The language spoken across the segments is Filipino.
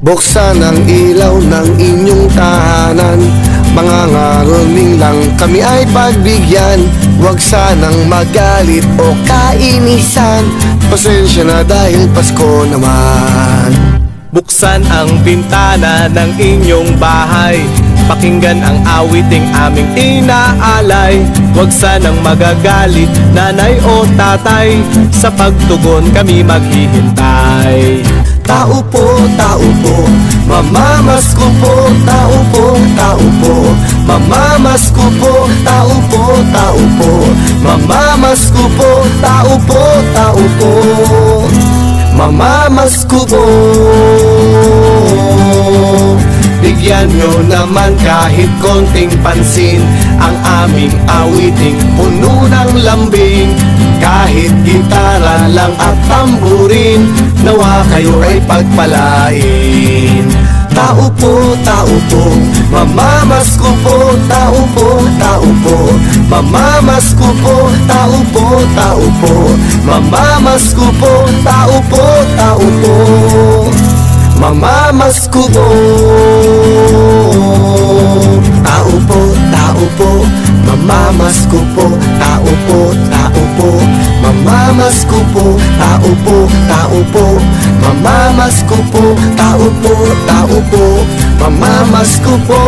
Buksan ang ilaw ng inyong tahanan, mga ngaruming lang kami ay pagbigyan. Huwag sanang magalit o kainisan, pasensya na dahil Pasko naman. Buksan ang bintana ng inyong bahay, pakinggan ang awiting aming inaalay. Huwag sanang magagalit, nanay o tatay, sa pagtugon kami maghihintay. Tao po, mamamasko po. Tao po, mamamasko po. Tao po, mamamasko po. Tao po, mamamasko po. Bigyan nyo naman kahit konting pansin ang aming awiting puno ng lambing. Kahit gitara lang at tamburin, nawa kayo ay pagpalain. Tao po, mamamasko po. Tao po, mamamasko po. Tao po, mamamasko po. Tao po, mamamasko po. Tao po, mamamasko po. Tao po, mamamasko po. Tao po, mamamasko po. Tao po, mamamasko po.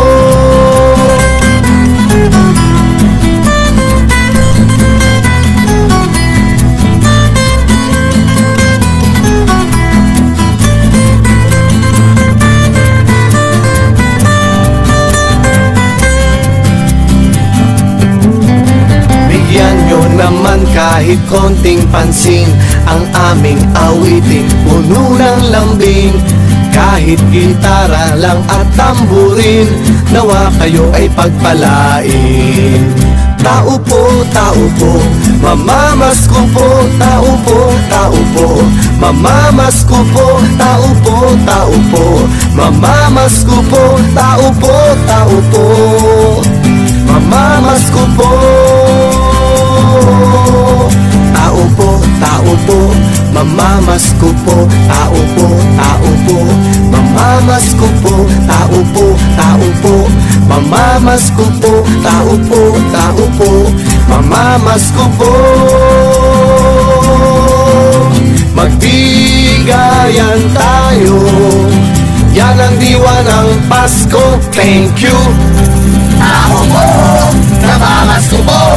Naman kahit konting pansin ang aming awiting puno ng lambing. Kahit gitara lang at tamburin, nawa kayo ay pagpalain. Tao po, mamamasko po. Tao po, mamamasko po. Tao po, mamamasko po. Tao po, mamamasko po. Tao po, mamamasko po. Tao po, mamamasko po. Tao po, mamamasko po. Tao po, mamamasko po. Magbigayan tayo, yan ang diwa ng Pasko. Thank you. Tao po, namamasko po.